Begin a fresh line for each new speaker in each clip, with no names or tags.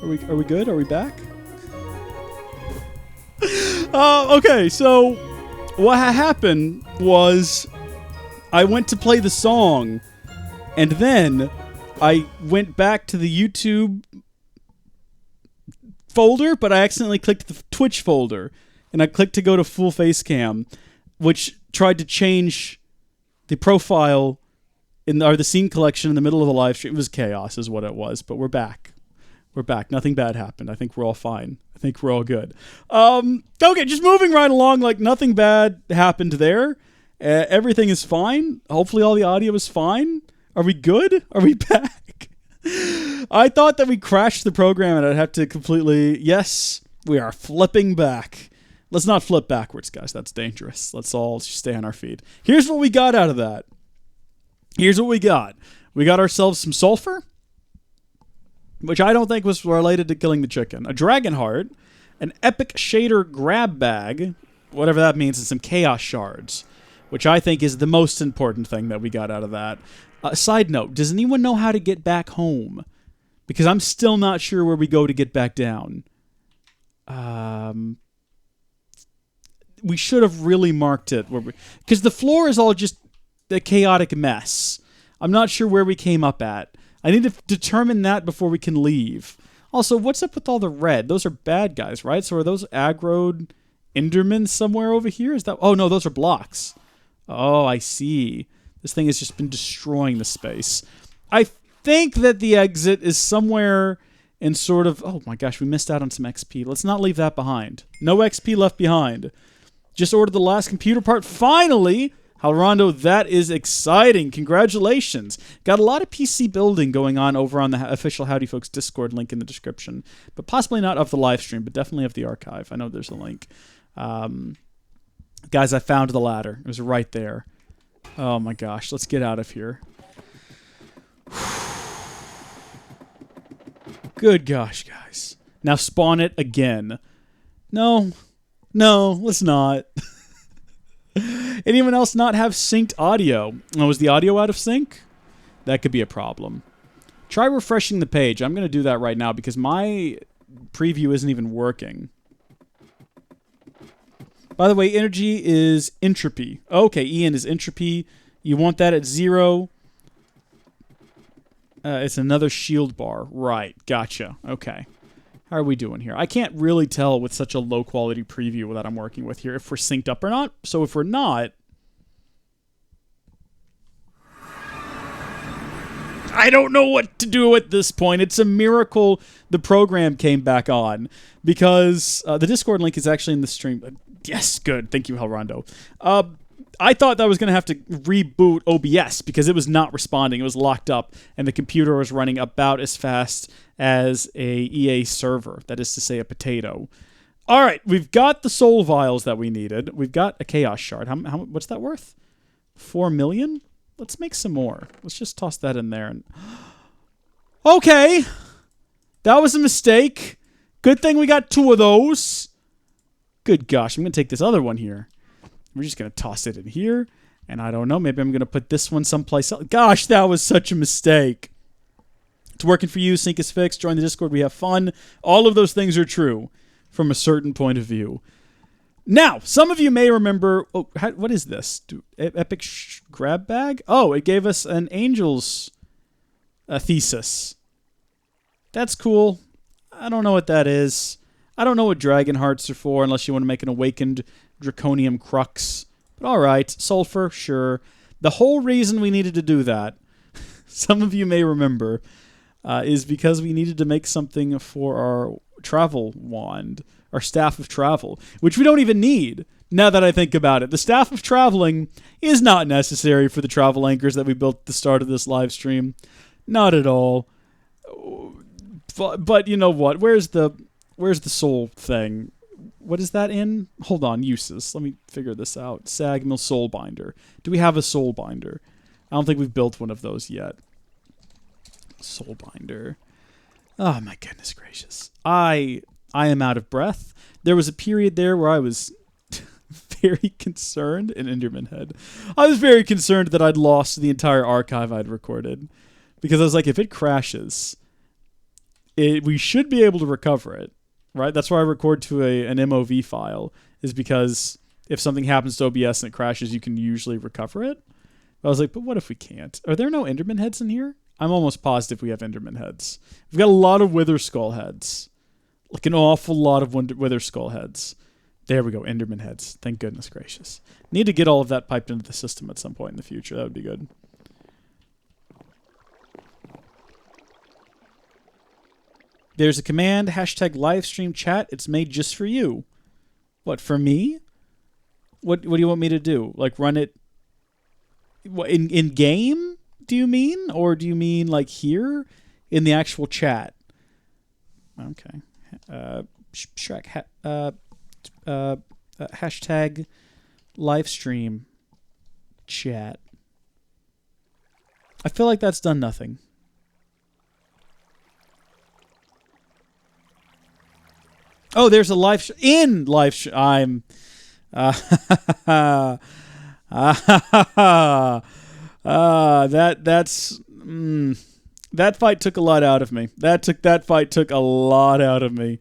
Are we good? Are we back? Okay, so what happened was I went to play the song, and then I went back to the YouTube folder, but I accidentally clicked the Twitch folder, and I clicked to go to full face cam, which tried to change the profile or the scene collection in the middle of the live stream. It was chaos is what it was, but we're back. We're back. Nothing bad happened. I think we're all fine. I think we're all good. Okay, just moving right along, like nothing bad happened there. Everything is fine. Hopefully all the audio is fine. Are we good? Are we back? I thought that we crashed the program and I'd have to completely... Yes, we are flipping back. Let's not flip backwards, guys. That's dangerous. Let's all just stay on our feet. Here's what we got out of that. Here's what we got. We got ourselves some sulfur, which I don't think was related to killing the chicken. A dragon heart, an epic shader grab bag, whatever that means, and some chaos shards, which I think is the most important thing that we got out of that. Side note, does anyone know how to get back home? Because I'm still not sure where we go to get back down. We should have really marked it. Because the floor is all just a chaotic mess. I'm not sure where we came up at. I need to determine that before we can leave. Also, what's up with all the red? Those are bad guys, right? So are those aggroed Endermen somewhere over here? Is that? Oh, no, those are blocks. Oh, I see. This thing has just been destroying the space. I think that the exit is somewhere in sort of... Oh, my gosh, we missed out on some XP. Let's not leave that behind. No XP left behind. Just ordered the last computer part. Finally! Halrondo, that is exciting. Congratulations. Got a lot of PC building going on over on the official Howdy Folks Discord, link in the description. But possibly not of the live stream, but definitely of the archive. I know there's a link. Guys, I found the ladder. It was right there. Oh my gosh. Let's get out of here. Good gosh, guys. Now spawn it again. No, let's not. Anyone else not have synced audio? Oh, was the audio out of sync? That could be a problem. Try refreshing the page. I'm going to do that right now because my preview isn't even working. By the way, energy is entropy. Okay, Ian is entropy. You want that at 0. It's another shield bar. Right, gotcha. Okay. How are we doing here? I can't really tell with such a low-quality preview that I'm working with here if we're synced up or not. So if we're not... I don't know what to do at this point. It's a miracle the program came back on. Because the Discord link is actually in the stream. Yes, good. Thank you, Halrondo. I thought that I was going to have to reboot OBS because it was not responding. It was locked up, and the computer was running about as fast as a EA server. That is to say, a potato. All right, we've got the soul vials that we needed. We've got a chaos shard. What's that worth? 4 million? Let's make some more. Let's just toss that in there. And okay, that was a mistake. Good thing we got 2 of those. Good gosh, I'm going to take this other one here. We're just going to toss it in here. And I don't know, maybe I'm going to put this one someplace else. Gosh, that was such a mistake. It's working for you. Sync is fixed. Join the Discord. We have fun. All of those things are true from a certain point of view. Now, some of you may remember... Oh, what is this? Epic grab bag? Oh, it gave us an Angel's thesis. That's cool. I don't know what that is. I don't know what dragon hearts are for unless you want to make an awakened draconium crux. But alright, sulfur, sure. The whole reason we needed to do that, some of you may remember, is because we needed to make something for our travel wand, our staff of travel, which we don't even need, now that I think about it. The staff of traveling is not necessary for the travel anchors that we built at the start of this live stream. Not at all. But you know what? Where's the soul thing? What is that in? Hold on, uses. Let me figure this out. Sag mill soul binder. Do we have a soul binder? I don't think we've built one of those yet. Soul binder. Oh my goodness gracious. I am out of breath. There was a period there where I was very concerned, an Enderman head. I was very concerned that I'd lost the entire archive I'd recorded. Because I was like, if it crashes, we should be able to recover it, right? That's why I record to an MOV file, is because if something happens to OBS and it crashes, you can usually recover it. I was like, but what if we can't? Are there no Enderman heads in here? I'm almost positive we have Enderman heads. We've got a lot of Wither Skull heads. Like an awful lot of Wither Skull heads. There we go, Enderman heads. Thank goodness gracious. Need to get all of that piped into the system at some point in the future. That would be good. There's a command, #livestream chat. It's made just for you. What, for me? What do you want me to do? Like run it in game? Do you mean, or do you mean like here in the actual chat? Okay. Shrek. #livestream chat. I feel like that's done nothing. Oh, there's a live in live. I'm. That's. That fight took a lot out of me. That fight took a lot out of me.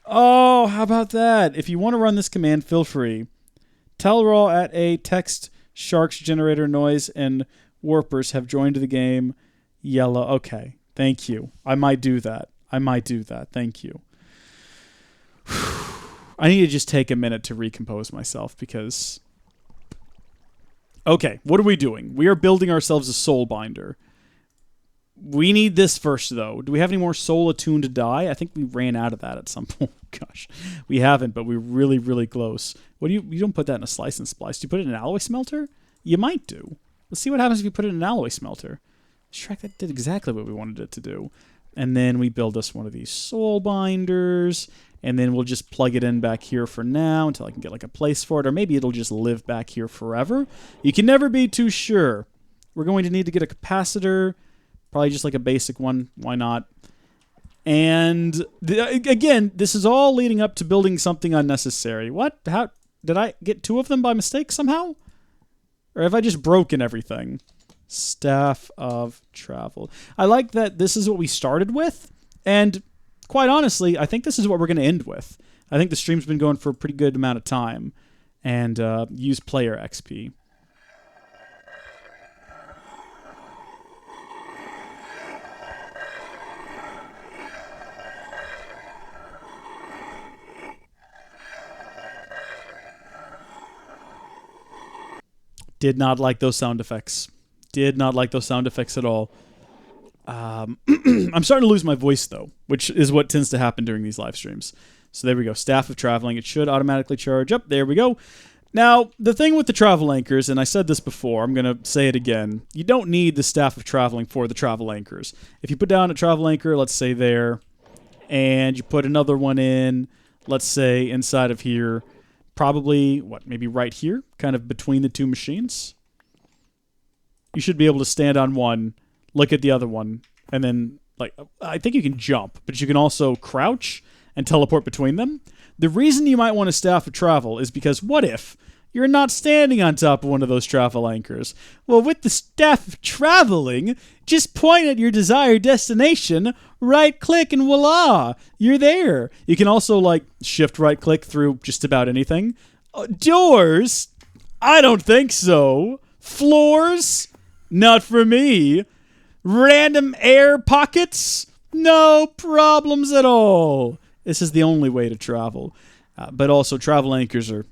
Oh, how about that? If you want to run this command, feel free. Tell raw at a text sharks generator noise and warpers have joined the game. Yellow. Okay. Thank you. I might do that. Thank you. I need to just take a minute to recompose myself because... Okay, what are we doing? We are building ourselves a soul binder. We need this first, though. Do we have any more soul attuned to die? I think we ran out of that at some point. Gosh, we haven't, but we're really, really close. What do you don't put that in a slice and splice. Do you put it in an alloy smelter? You might do. Let's see what happens if you put it in an alloy smelter. Shrek, that did exactly what we wanted it to do. And then we build us one of these soul binders, and then we'll just plug it in back here for now until I can get like a place for it, or maybe it'll just live back here forever. You can never be too sure. We're going to need to get a capacitor, probably just like a basic one. Why not? And again, this is all leading up to building something unnecessary. What? How did I get two of them by mistake somehow? Or have I just broken everything? Staff of Travel. I like that this is what we started with, and quite honestly, I think this is what we're going to end with. I think the stream's been going for a pretty good amount of time, and use player XP. Did not like those sound effects. Did not like those sound effects at all. I'm starting to lose my voice, though, which is what tends to happen during these live streams. So there we go. Staff of Traveling. It should automatically charge up. There we go. Now, the thing with the travel anchors, and I said this before, I'm going to say it again. You don't need the Staff of Traveling for the travel anchors. If you put down a travel anchor, let's say there, and you put another one in, let's say inside of here, probably, maybe right here, kind of between the two machines. You should be able to stand on one, look at the other one, and then, I think you can jump, but you can also crouch and teleport between them. The reason you might want a Staff of Travel is because what if you're not standing on top of one of those travel anchors? Well, with the Staff of Traveling, just point at your desired destination, right-click, and voila, you're there. You can also, shift right-click through just about anything. Doors? I don't think so. Floors? Not for me. Random air pockets? No problems at all. This is the only way to travel. But also, travel anchors are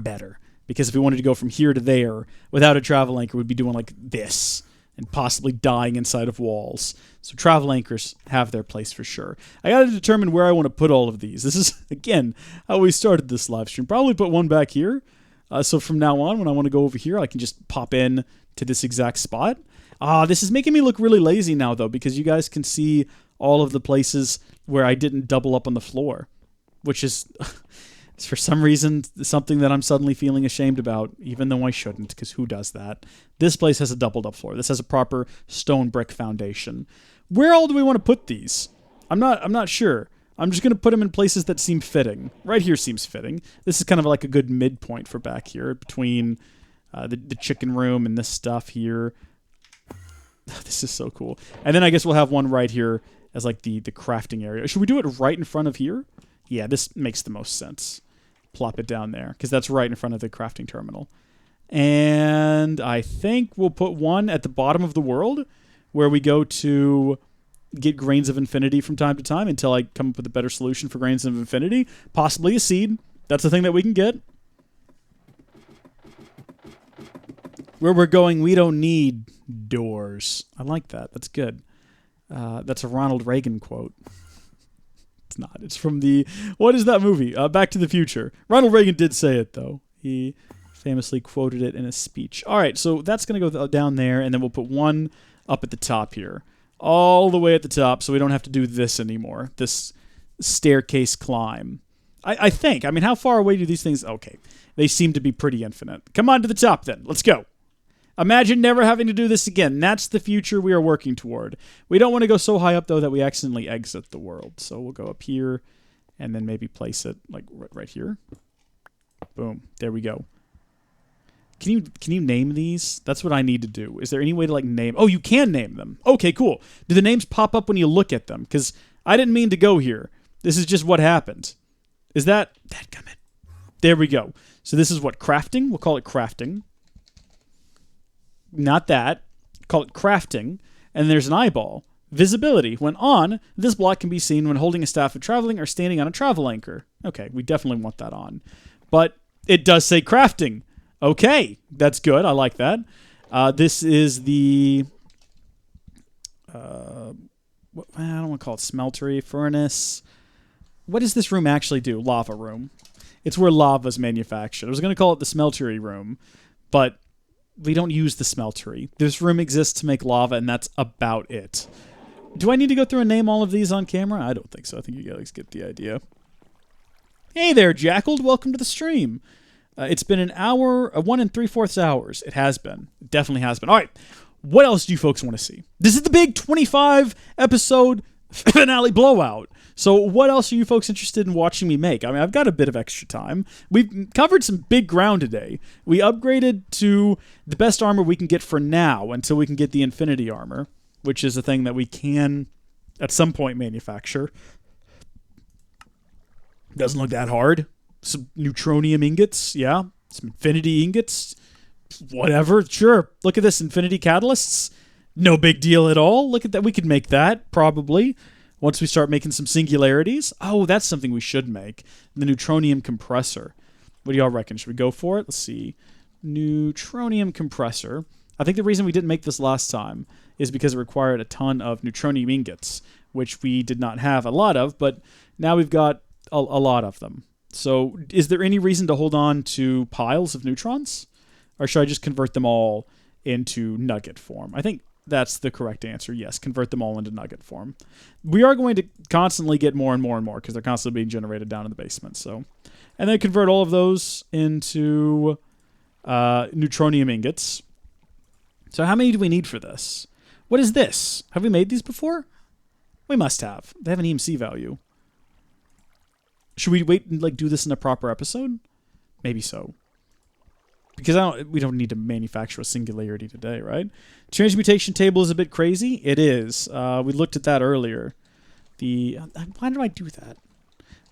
better. Because if we wanted to go from here to there, without a travel anchor, we'd be doing like this. And possibly dying inside of walls. So travel anchors have their place for sure. I got to determine where I want to put all of these. This is, again, how we started this live stream. Probably put one back here. So from now on, when I want to go over here, I can just pop in to this exact spot. This is making me look really lazy now, though, because you guys can see all of the places where I didn't double up on the floor, which is, for some reason, something that I'm suddenly feeling ashamed about, even though I shouldn't, because who does that? This place has a doubled up floor. This has a proper stone brick foundation. Where all do we want to put these? I'm not sure. I'm just going to put them in places that seem fitting. Right here seems fitting. This is kind of like a good midpoint for back here between the chicken room and this stuff here. This is so cool. And then I guess we'll have one right here as like the crafting area. Should we do it right in front of here? Yeah, this makes the most sense. Plop it down there because that's right in front of the crafting terminal. And I think we'll put one at the bottom of the world where we go to get grains of infinity from time to time until I come up with a better solution for grains of infinity. Possibly a seed. That's the thing that we can get. Where we're going, we don't need doors. I like that. That's good. That's a Ronald Reagan quote. It's not. It's from the... What is that movie? Back to the Future. Ronald Reagan did say it, though. He famously quoted it in a speech. All right, so that's going to go down there, and then we'll put one up at the top here. All the way at the top, so we don't have to do this anymore. This staircase climb. I think. I mean, how far away do these things... Okay, they seem to be pretty infinite. Come on to the top, then. Let's go. Imagine never having to do this again. That's the future we are working toward. We don't want to go so high up, though, that we accidentally exit the world. So we'll go up here and then maybe place it like right here. Boom. There we go. Can you name these? That's what I need to do. Is there any way to like name... Oh, you can name them. Okay, cool. Do the names pop up when you look at them? Because I didn't mean to go here. This is just what happened. Is that... Dadgummit. There we go. So this is what? Crafting? We'll call it crafting. Not that. Call it crafting. And there's an eyeball. Visibility. When on, this block can be seen when holding a staff of traveling or standing on a travel anchor. Okay, we definitely want that on. But it does say crafting. Okay, that's good. I like that. This is the... I don't want to call it Smeltery Furnace. What does this room actually do? Lava room. It's where lava is manufactured. I was going to call it the Smeltery room, but we don't use the smeltery. This room exists to make lava, and that's about it. Do I need to go through and name all of these on camera? I don't think so. I think you guys get the idea. Hey there, Jackaled. Welcome to the stream. It's been an hour, 1 3/4 hours. It has been. It definitely has been. All right. What else do you folks want to see? This is the big 25 episode finale blowout. So what else are you folks interested in watching me make? I mean, I've got a bit of extra time. We've covered some big ground today. We upgraded to the best armor we can get for now until we can get the Infinity armor, which is a thing that we can at some point manufacture. Doesn't look that hard. Some Neutronium Ingots, yeah. Some Infinity Ingots, whatever, sure. Look at this, Infinity Catalysts. No big deal at all. Look at that. We could make that, probably, once we start making some singularities. Oh, that's something we should make. The Neutronium Compressor. What do y'all reckon? Should we go for it? Let's see. Neutronium Compressor. I think the reason we didn't make this last time is because it required a ton of Neutronium Ingots, which we did not have a lot of, but now we've got a lot of them. So is there any reason to hold on to piles of neutrons? Or should I just convert them all into nugget form? I think that's the correct answer. Yes, convert them all into nugget form. We are going to constantly get more and more and more because they're constantly being generated down in the basement. So, and then convert all of those into Neutronium Ingots. So how many do we need for this? What is this? Have we made these before? We must have. They have an EMC value. Should we wait and do this in a proper episode? Maybe so. Because we don't need to manufacture a singularity today, right? Transmutation table is a bit crazy. It is. We looked at that earlier. Why did I do that?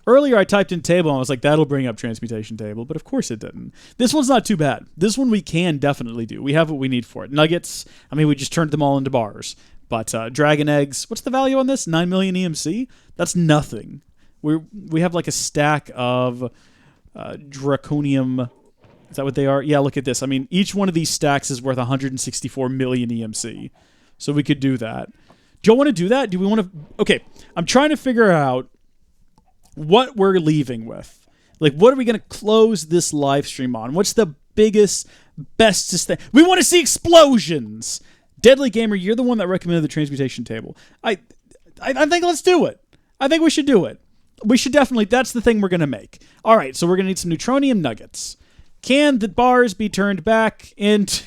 Earlier I typed in table and I was like, that'll bring up transmutation table, but of course it didn't. This one's not too bad. This one we can definitely do. We have what we need for it. Nuggets, I mean, we just turned them all into bars. But dragon eggs, what's the value on this? 9 million EMC? That's nothing. We have like a stack of draconium. Is that what they are? Yeah, look at this. I mean, each one of these stacks is worth 164 million EMC. So we could do that. Do y'all want to do that? Do we want to... Okay, I'm trying to figure out what we're leaving with. Like, what are we going to close this live stream on? What's the biggest, bestest thing? We want to see explosions! Deadly Gamer, you're the one that recommended the transmutation table. I think let's do it. I think we should do it. We should definitely... That's the thing we're going to make. All right, so we're going to need some Neutronium Nuggets. Can the bars be turned back into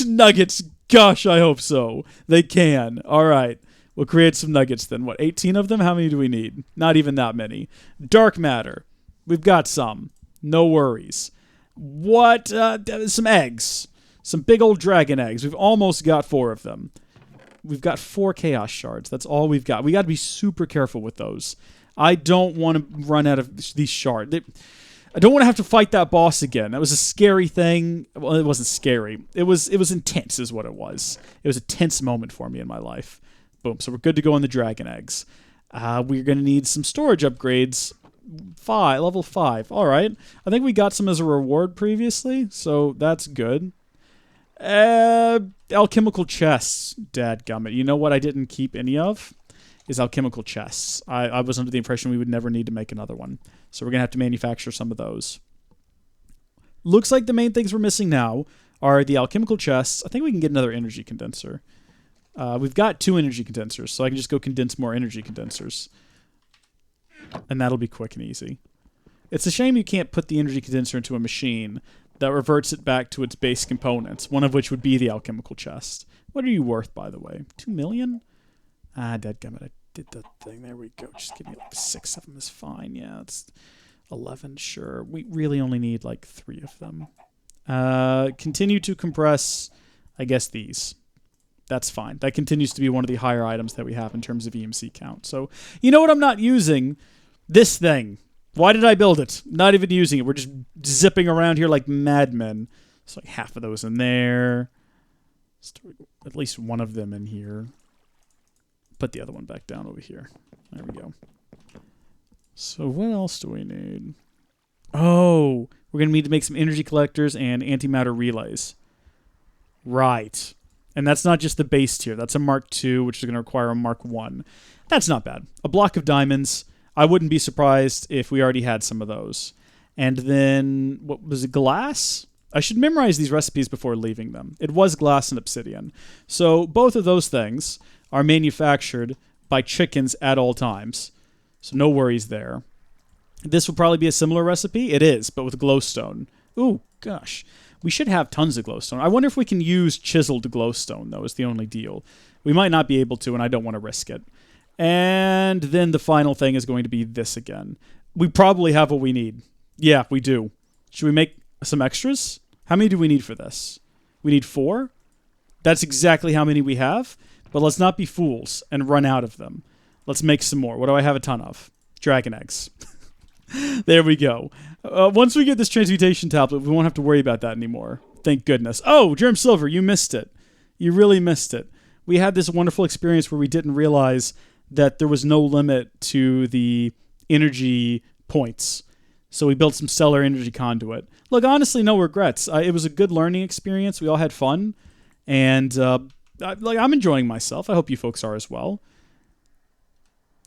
nuggets? Gosh, I hope so. They can. All right. We'll create some nuggets then. What, 18 of them? How many do we need? Not even that many. Dark matter. We've got some. No worries. What? Some eggs. Some big old dragon eggs. We've almost got 4 of them. We've got 4 chaos shards. That's all we've got. We got to be super careful with those. I don't want to run out of these shards. I don't want to have to fight that boss again. That was a scary thing. Well, it wasn't scary. It was intense is what it was. It was a tense moment for me in my life. Boom. So we're good to go on the dragon eggs. We're going to need some storage upgrades. Level 5. All right. I think we got some as a reward previously, so that's good. Alchemical chests. Dadgummit. You know what I didn't keep any of? Is alchemical chests. I was under the impression we would never need to make another one. So we're going to have to manufacture some of those. Looks like the main things we're missing now are the alchemical chests. I think we can get another energy condenser. We've got 2 energy condensers, so I can just go condense more energy condensers. And that'll be quick and easy. It's a shame you can't put the energy condenser into a machine that reverts it back to its base components, one of which would be the alchemical chest. What are you worth, by the way? 2 million? Dadgummit, I did the thing. There we go. Just give me like 6 of them is fine. Yeah, it's 11, sure. We really only need like 3 of them. Continue to compress, I guess, these. That's fine. That continues to be one of the higher items that we have in terms of EMC count. So, you know what I'm not using? This thing. Why did I build it? Not even using it. We're just zipping around here like madmen. It's like half of those in there. At least one of them in here. Put the other one back down over here. There we go. So what else do we need? Oh, we're going to need to make some energy collectors and antimatter relays. Right. And that's not just the base tier. That's a Mark II, which is going to require a Mark I. That's not bad. A block of diamonds. I wouldn't be surprised if we already had some of those. And then, what was it, glass? I should memorize these recipes before leaving them. It was glass and obsidian. So both of those things are manufactured by chickens at all times. So no worries there. This will probably be a similar recipe. It is, but with glowstone. Ooh, gosh. We should have tons of glowstone. I wonder if we can use chiseled glowstone, though, is the only deal. We might not be able to, and I don't want to risk it. And then the final thing is going to be this again. We probably have what we need. Yeah, we do. Should we make some extras? How many do we need for this? We need 4? That's exactly how many we have. But let's not be fools and run out of them. Let's make some more. What do I have a ton of? Dragon eggs. There we go. Once we get this transmutation tablet, we won't have to worry about that anymore. Thank goodness. Oh, Germ Silver, you missed it. You really missed it. We had this wonderful experience where we didn't realize that there was no limit to the energy points. So we built some stellar energy conduit. Look, honestly, no regrets. It was a good learning experience. We all had fun. And I'm enjoying myself. I hope you folks are as well.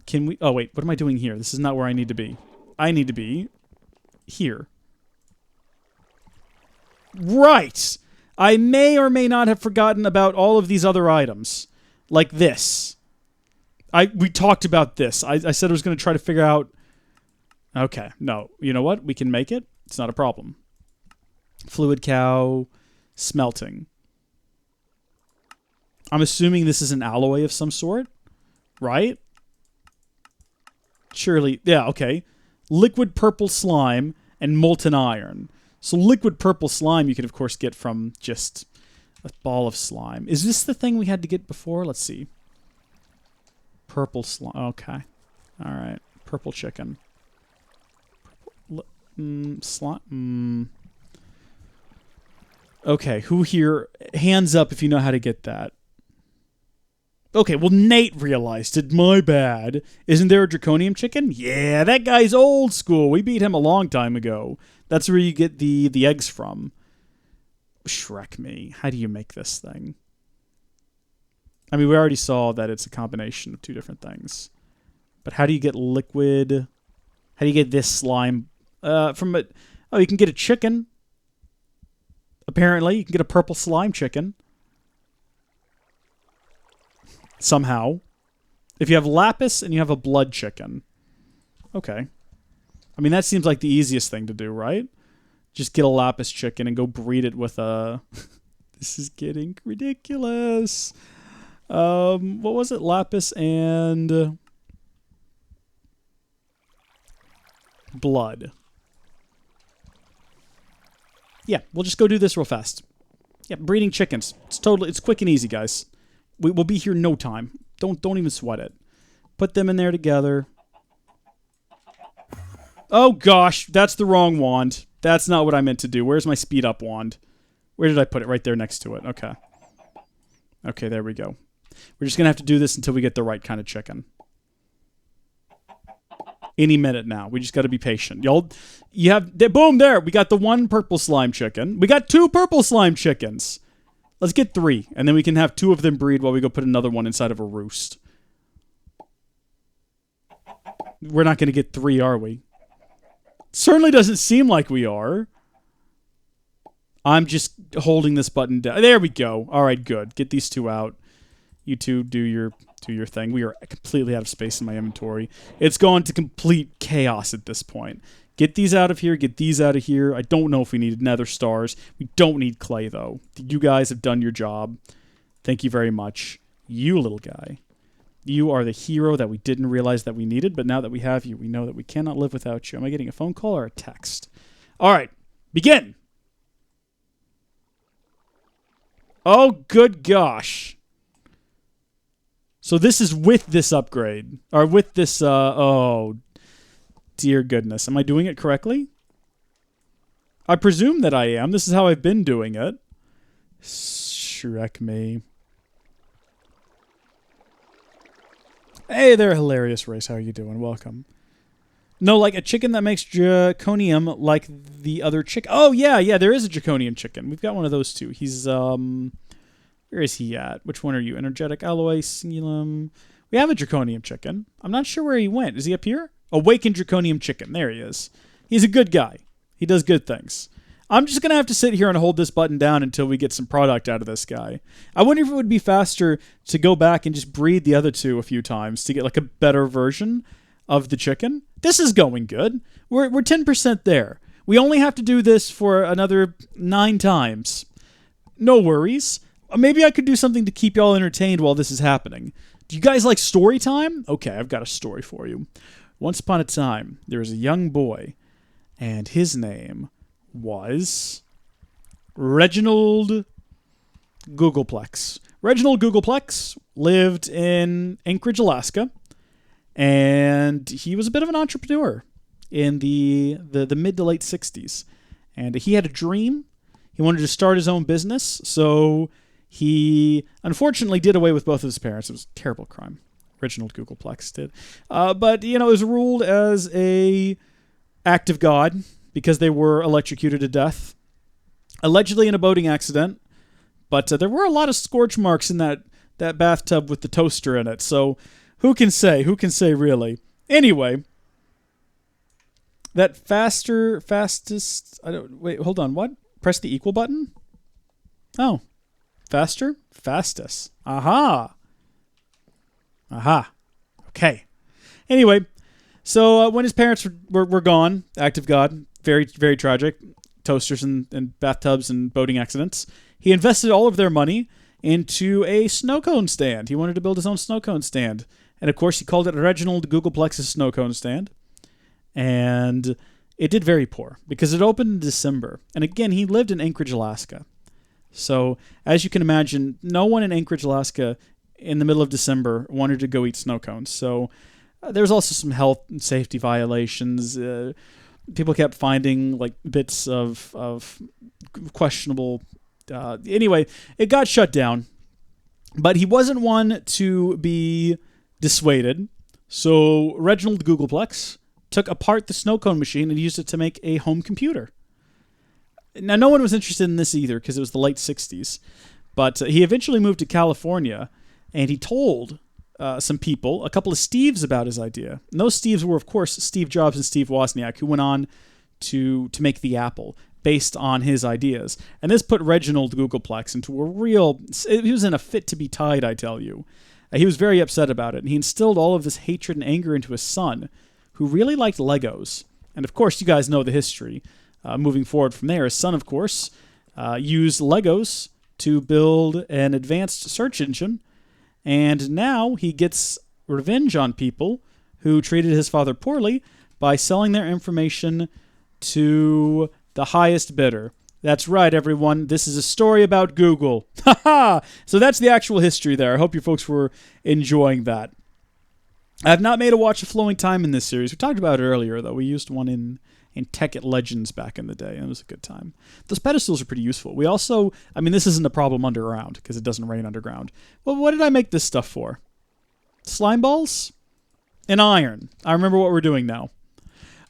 Can we... Oh, wait. What am I doing here? This is not where I need to be. I need to be here. Right. I may or may not have forgotten about all of these other items. Like this. We talked about this. I said I was going to try to figure out... Okay. No. You know what? We can make it. It's not a problem. Fluid cow. Smelting. I'm assuming this is an alloy of some sort. Right? Surely. Yeah, okay. Liquid purple slime and molten iron. So liquid purple slime you can, of course, get from just a ball of slime. Is this the thing we had to get before? Let's see. Purple slime. Okay. All right. Purple chicken. Slime. Okay. Who here? Hands up if you know how to get that. Okay, well, Nate realized it. My bad. Isn't there a draconium chicken? Yeah, that guy's old school. We beat him a long time ago. That's where you get the eggs from. Shrek me. How do you make this thing? I mean, we already saw that it's a combination of 2 different things. But how do you get liquid? How do you get this slime from it? Oh, you can get a chicken. Apparently, you can get a purple slime chicken. Somehow. If you have lapis and you have a blood chicken. Okay. I mean, that seems like the easiest thing to do, right? Just get a lapis chicken and go breed it with a... This is getting ridiculous. What was it? Lapis and... blood. Yeah, we'll just go do this real fast. Yeah, breeding chickens. It's quick and easy, guys. We'll be here no time. Don't even sweat it. Put them in there together. Oh gosh, that's the wrong wand. That's not what I meant to do. Where's my speed up wand? Where did I put it? Right there next to it. Okay. Okay, there we go. We're just going to have to do this until we get the right kind of chicken. Any minute now. We just got to be patient. You have... Boom, there. We got the one purple slime chicken. We got 2 purple slime chickens. Let's get 3. And then we can have 2 of them breed while we go put another one inside of a roost. We're not going to get 3, are we? Certainly doesn't seem like we are. I'm just holding this button down. There we go. All right, good. Get these 2 out. You 2 do your thing. We are completely out of space in my inventory. It's gone to complete chaos at this point. Get these out of here. Get these out of here. I don't know if we need nether stars. We don't need clay, though. You guys have done your job. Thank you very much. You little guy. You are the hero that we didn't realize that we needed, but now that we have you, we know that we cannot live without you. Am I getting a phone call or a text? All right. Begin. Oh, good gosh. So this is with this upgrade. Or with this, oh, dear goodness. Am I doing it correctly? I presume that I am. This is how I've been doing it. Shrek me. Hey there, hilarious race. How are you doing? Welcome. No, like a chicken that makes draconium like the other chicken. Oh, yeah, there is a draconium chicken. We've got one of those too. He's, where is he at? Which one are you? Energetic alloy, singulum. We have a draconium chicken. I'm not sure where he went. Is he up here? Awakened draconium chicken. There he is. He's a good guy. He does good things. I'm just going to have to sit here and hold this button down until we get some product out of this guy. I wonder if it would be faster to go back and just breed the other 2 a few times to get like a better version of the chicken. This is going good. We're 10% there. We only have to do this for another 9 times. No worries. Maybe I could do something to keep y'all entertained while this is happening. Do you guys like story time? Okay, I've got a story for you. Once upon a time, there was a young boy, and his name was Reginald Googleplex. Reginald Googleplex lived in Anchorage, Alaska, and he was a bit of an entrepreneur in the mid to late 60s. And he had a dream. He wanted to start his own business, so he unfortunately did away with both of his parents. It was a terrible crime. Reginald Googleplex did. But, it was ruled as a act of God because they were electrocuted to death, allegedly in a boating accident. But there were a lot of scorch marks in that bathtub with the toaster in it. So who can say? Who can say, really? Anyway, that fastest... Wait, hold on. What? Press the equal button? Oh. Faster? Fastest. Aha. Okay. Anyway, so when his parents were gone, act of God, very, very tragic, toasters and bathtubs and boating accidents, he invested all of their money into a snow cone stand. He wanted to build his own snow cone stand. And of course, he called it Reginald Googleplex's snow cone stand. And it did very poor because it opened in December. And again, he lived in Anchorage, Alaska. So, as you can imagine, no one in Anchorage, Alaska, in the middle of December wanted to go eat snow cones. So, there's also some health and safety violations. People kept finding like bits of questionable. Anyway, it got shut down. But he wasn't one to be dissuaded. So, Reginald Googleplex took apart the snow cone machine and used it to make a home computer. Now, no one was interested in this either because it was the late 60s. But he eventually moved to California, and he told some people, a couple of Steves, about his idea. And those Steves were, of course, Steve Jobs and Steve Wozniak, who went on to make the Apple based on his ideas. And this put Reginald Googleplex into a real... He was in a fit to be tied, I tell you. He was very upset about it, and he instilled all of this hatred and anger into his son, who really liked Legos. And, of course, you guys know the history. Moving forward from there, his son, of course, used Legos to build an advanced search engine, and now he gets revenge on people who treated his father poorly by selling their information to the highest bidder, That's right, everyone. This is a story about Google. Haha! So that's the actual history there. I hope you folks were enjoying that. I have not made a Watch of Flowing Time in this series. We talked about it earlier, though. We used one in Tekkit Legends back in the day, and it was a good time. Those pedestals are pretty useful. We also, I mean, this isn't a problem underground, because it doesn't rain underground. Well, what did I make this stuff for? Slime balls? And iron. I remember what we're doing now.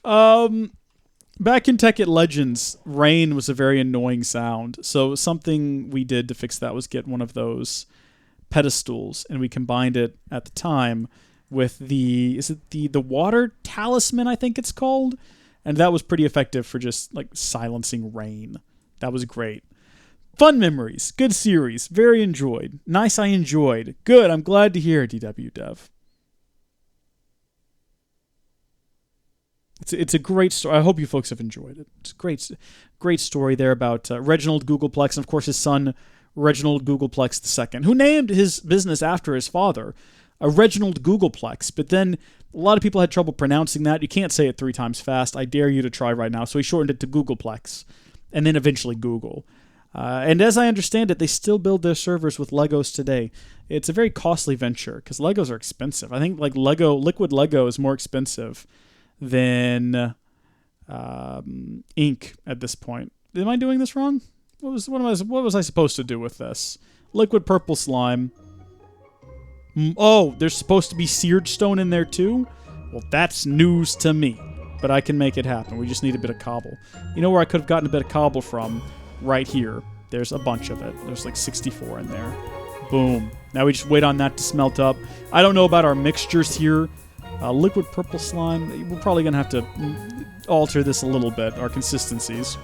Back in Tekkit Legends, rain was a very annoying sound. So something we did to fix that was get one of those pedestals, and we combined it at the time with the water talisman, I think it's called, and that was pretty effective for just like silencing rain. That was great. Fun memories, good series, very enjoyed. Nice, I enjoyed. Good, I'm glad to hear, DW Dev. It's a great story. I hope you folks have enjoyed it. It's a great story there about Reginald Googleplex and, of course, his son, Reginald Googleplex II, who named his business after his father, Reginald Googleplex. But then a lot of people had trouble pronouncing that. You can't say it 3 times fast. I dare you to try right now. So he shortened it to Googleplex, and then eventually Google. And as I understand it, they still build their servers with Legos today. It's a very costly venture because Legos are expensive. I think like liquid Lego is more expensive than ink at this point. Am I doing this wrong? What was I supposed to do with this? Liquid purple slime. Oh, there's supposed to be seared stone in there too? Well, that's news to me. But I can make it happen. We just need a bit of cobble. You know where I could have gotten a bit of cobble from? Right here. There's a bunch of it. There's like 64 in there. Boom. Now we just wait on that to smelt up. I don't know about our mixtures here. Liquid purple slime. We're probably going to have to alter this a little bit, our consistencies.